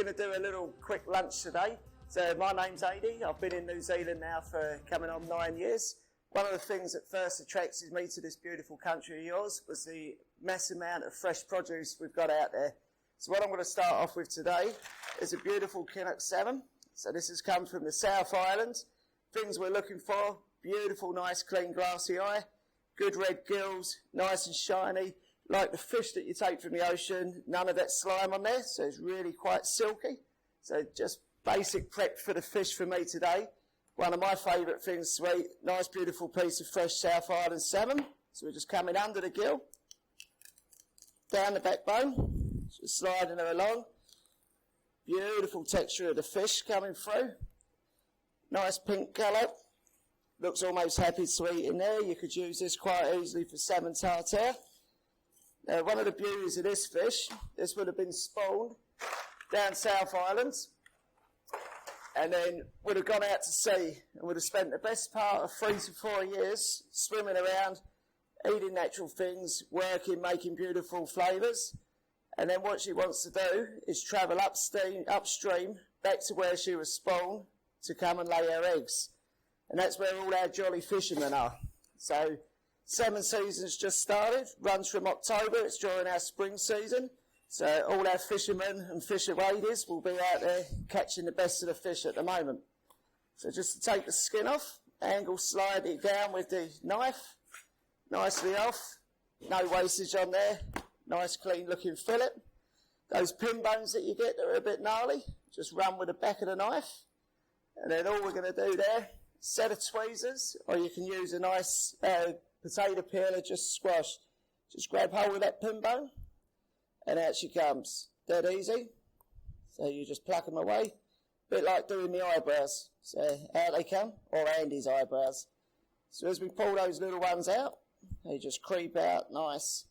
going to do a little quick lunch today. So my name's Adi. I've been in New Zealand now for coming on 9 years. One of the things that first attracted me to this beautiful country of yours was the massive amount of fresh produce we've got out there. So what I'm going to start off with today is a beautiful Chinook salmon. So this has come from the South Island. Things we're looking for: beautiful, nice, clean, glassy eye, good red gills, nice and shiny, like the fish that you take from the ocean, none of that slime on there, so it's really quite silky. So just basic prep for the fish for me today. One of my favourite things to eat, nice beautiful piece of fresh South Island salmon. So we're just coming under the gill, down the backbone, just sliding her along. Beautiful texture of the fish coming through. Nice pink colour. Looks almost happy to eat in there. You could use this quite easily for salmon tartare. Now, one of the beauties of this fish, this would have been spawned down South Island and then would have gone out to sea and would have spent the best part of 3 to 4 years swimming around, eating natural things, working, making beautiful flavours. And then what she wants to do is travel upstream back to where she was spawned to come and lay her eggs. And that's where all our jolly fishermen are. So salmon season's just started, runs from October, it's during our spring season. So all our fishermen and fisher waders will be out there catching the best of the fish at the moment. So just to take the skin off, angle slide it down with the knife, nicely off, no wastage on there, nice clean looking fillet. Those pin bones that you get that are a bit gnarly, just run with the back of the knife. And then all we're going to do there, set of tweezers, or you can use a nice potato peeler, just squash. Just grab hold of that pin bone, and out she comes. Dead easy. So you just pluck them away. A bit like doing the eyebrows. So out they come, or Andy's eyebrows. So as we pull those little ones out, they just creep out nice.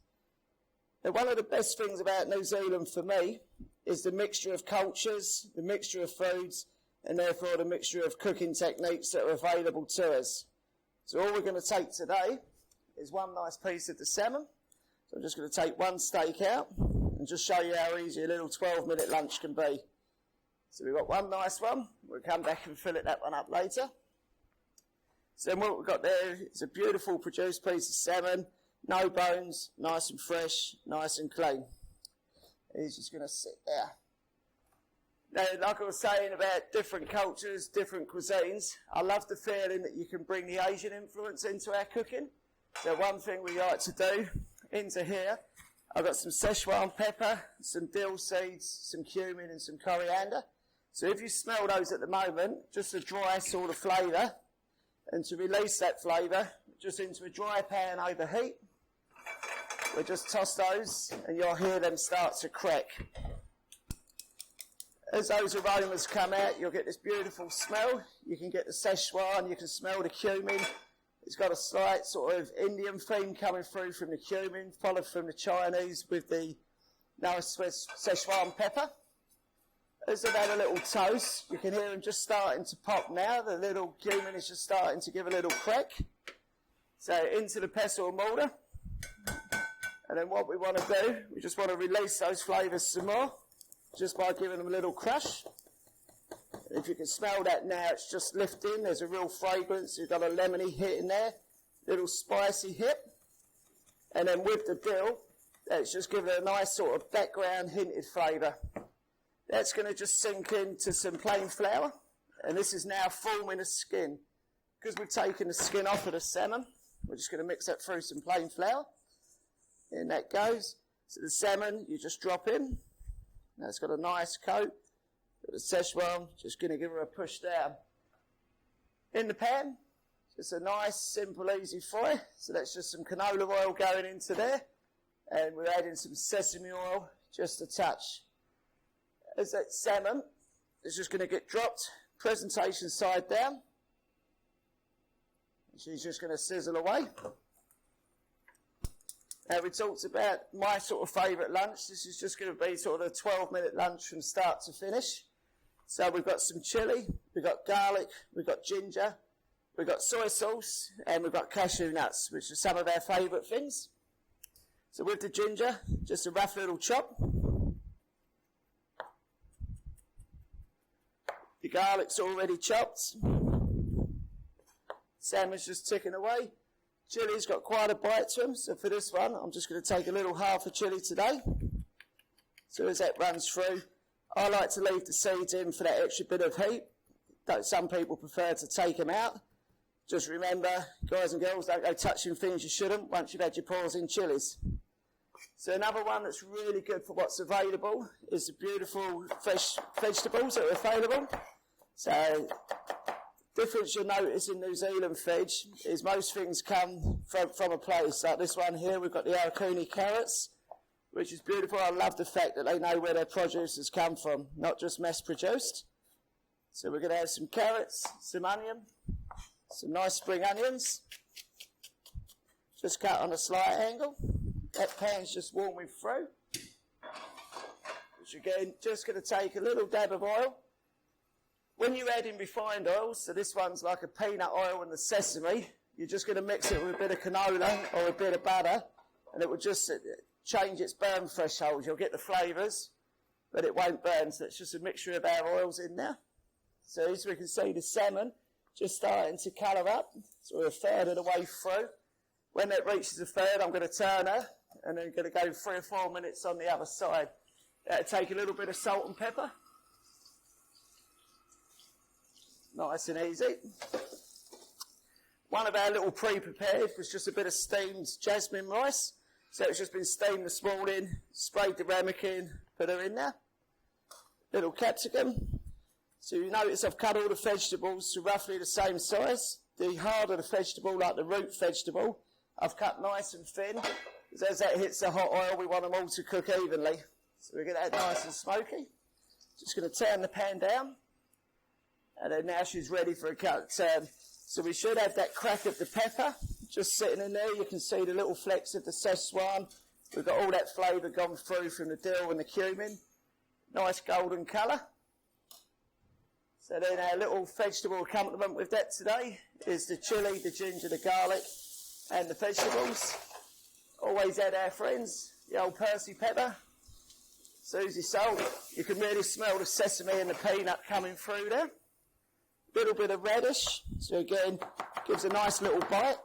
Now, one of the best things about New Zealand for me is the mixture of cultures, the mixture of foods, and therefore the mixture of cooking techniques that are available to us. So all we're going to take today is one nice piece of the salmon. So I'm just going to take one steak out and just show you how easy a little 12-minute lunch can be. So we've got one nice one. We'll come back and fillet that one up later. So then what we've got there is a beautiful produced piece of salmon, no bones, nice and fresh, nice and clean. He's just going to sit there. Now, like I was saying about different cultures, different cuisines, I love the feeling that you can bring the Asian influence into our cooking. So one thing we like to do into here, I've got some Szechuan pepper, some dill seeds, some cumin and some coriander. So if you smell those at the moment, just a dry sort of flavour. And to release that flavour, just into a dry pan over heat, we'll just toss those and you'll hear them start to crack. As those aromas come out, you'll get this beautiful smell. You can get the Szechuan, you can smell the cumin. It's got a slight sort of Indian theme coming through from the cumin, followed from the Chinese with the nice Szechuan pepper. As they've had a little toast, you can hear them just starting to pop now. The little cumin is just starting to give a little crack. So into the pestle and mortar. And then what we want to do, we just want to release those flavours some more, just by giving them a little crush. If you can smell that now, it's just lifting. There's a real fragrance. You've got a lemony hit in there, little spicy hit. And then with the dill, it's just giving it a nice sort of background hinted flavour. That's going to just sink into some plain flour. And this is now forming a skin. Because we've taken the skin off of the salmon, we're just going to mix that through some plain flour. And that goes. So the salmon, you just drop in. Now it's got a nice coat. Got the Szechuan, just going to give her a push down. In the pan, just a nice, simple, easy fry. So that's just some canola oil going into there. And we're adding some sesame oil, just a touch. As that salmon is just going to get dropped, presentation side down. She's just going to sizzle away. Now, we talked about my sort of favourite lunch. This is just going to be sort of a 12-minute lunch from start to finish. So we've got some chilli, we've got garlic, we've got ginger, we've got soy sauce, and we've got cashew nuts, which are some of our favourite things. So with the ginger, just a rough little chop. The garlic's already chopped. Salmon's just ticking away. Chili's got quite a bite to them, so for this one, I'm just going to take a little half of chili today. So as that runs through, I like to leave the seeds in for that extra bit of heat. Some people prefer to take them out. Just remember, guys and girls, don't go touching things you shouldn't once you've had your paws in chilies. So another one that's really good for what's available is the beautiful fresh vegetables that are available. So the difference you'll notice in New Zealand veg is most things come from a place. Like this one here, we've got the Arakuni carrots, which is beautiful. I love the fact that they know where their produce has come from, not just mass produced. So we're going to have some carrots, some onion, some nice spring onions, just cut on a slight angle. That pan's just warming through, which again, just going to take a little dab of oil. When you add in refined oils, so this one's like a peanut oil and the sesame, you're just going to mix it with a bit of canola or a bit of butter, and it will just change its burn threshold. You'll get the flavours, but it won't burn, so it's just a mixture of our oils in there. So as we can see, the salmon just starting to colour up, so we're a third of the way through. When it reaches a third, I'm going to turn her, and then going to go 3 or 4 minutes on the other side. That'll take a little bit of salt and pepper. Nice and easy. One of our little pre-prepared was just a bit of steamed jasmine rice. So it's just been steamed this morning, sprayed the ramekin, put her in there. Little capsicum. So you notice I've cut all the vegetables to roughly the same size. The harder the vegetable, like the root vegetable, I've cut nice and thin. Because as that hits the hot oil, we want them all to cook evenly. So we get that nice and smoky. Just going to turn the pan down. And then now she's ready for a cut. So we should have that crack of the pepper just sitting in there. You can see the little flecks of the Szechuan. We've got all that flavour gone through from the dill and the cumin. Nice golden colour. So then our little vegetable accompaniment with that today is the chilli, the ginger, the garlic and the vegetables. Always add our friends, the old Percy pepper, Susie salt. You can really smell the sesame and the peanut coming through there. Little bit of radish, so again, gives a nice little bite.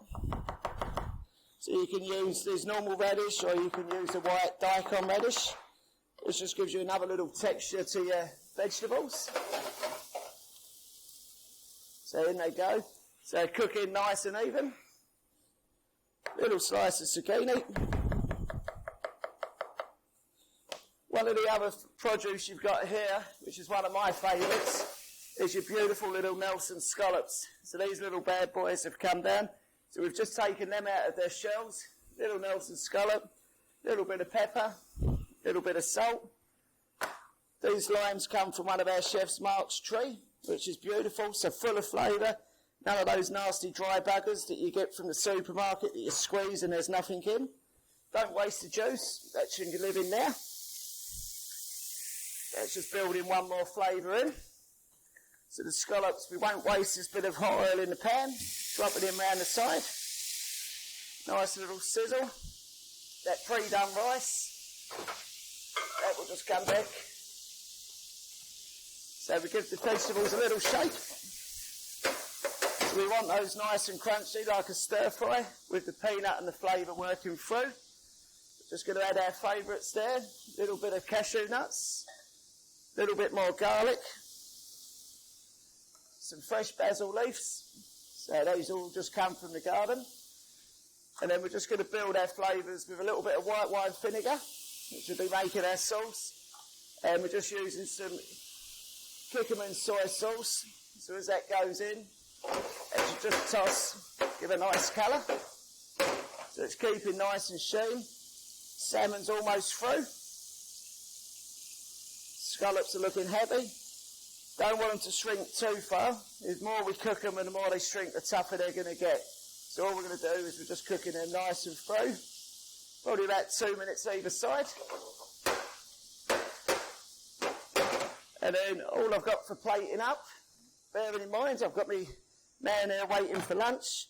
So you can use this normal radish or you can use the white daikon radish. This just gives you another little texture to your vegetables. So in they go. So cooking nice and even. Little slice of zucchini. One of the other produce you've got here, which is one of my favourites, is your beautiful little Nelson scallops. So these little bad boys have come down. So we've just taken them out of their shells. Little Nelson scallop, little bit of pepper, little bit of salt. These limes come from one of our chef's Mark's tree, which is beautiful, so full of flavour. None of those nasty dry buggers that you get from the supermarket that you squeeze and there's nothing in. Don't waste the juice, that shouldn't live in there. That's just building one more flavour in. So the scallops, we won't waste this bit of hot oil in the pan. Drop it in round the side. Nice little sizzle. That pre-done rice. That will just come back. So we give the vegetables a little shake. So we want those nice and crunchy, like a stir fry, with the peanut and the flavour working through. Just going to add our favourites there. A little bit of cashew nuts. A little bit more garlic. Some fresh basil leaves. So those all just come from the garden. And then we're just going to build our flavours with a little bit of white wine vinegar, which will be making our sauce. And we're just using some curcumin soy sauce. So as that goes in, as you just toss, give a nice colour. So it's keeping nice and sheen. Salmon's almost through. Scallops are looking heavy. Don't want them to shrink too far. The more we cook them and the more they shrink, the tougher they're going to get. So all we're going to do is we're just cooking them nice and through. Probably about 2 minutes either side. And then all I've got for plating up, bearing in mind I've got my man there waiting for lunch.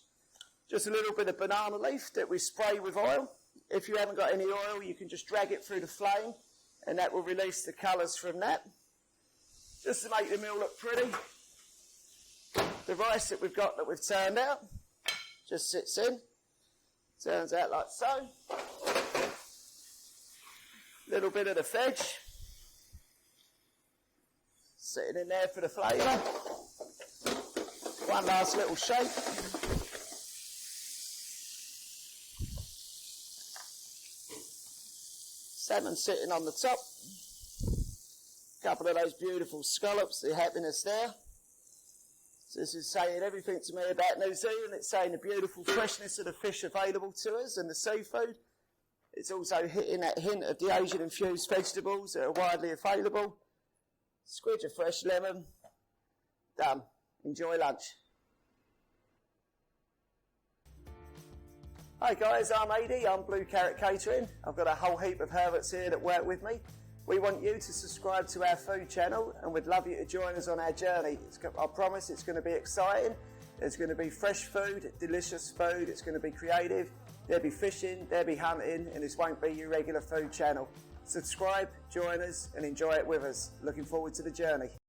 Just a little bit of banana leaf that we spray with oil. If you haven't got any oil, you can just drag it through the flame and that will release the colours from that. just to make the meal look pretty. The rice that we've got that we've turned out just sits in, turns out like so. Little bit of the veg sitting in there for the flavour. One last little shake. Salmon sitting on the top. A couple of those beautiful scallops, the happiness there. So this is saying everything to me about New Zealand. It's saying the beautiful freshness of the fish available to us and the seafood. It's also hitting that hint of the Asian infused vegetables that are widely available. Squidge of fresh lemon. Done. Enjoy lunch. Hi guys, I'm Adi, I'm Blue Carrot Catering. I've got a whole heap of Herberts here that work with me. We want you to subscribe to our food channel and we'd love you to join us on our journey. I promise it's going to be exciting. There's going to be fresh food, delicious food, it's going to be creative. There'll be fishing, there'll be hunting, and this won't be your regular food channel. Subscribe, join us and enjoy it with us. Looking forward to the journey.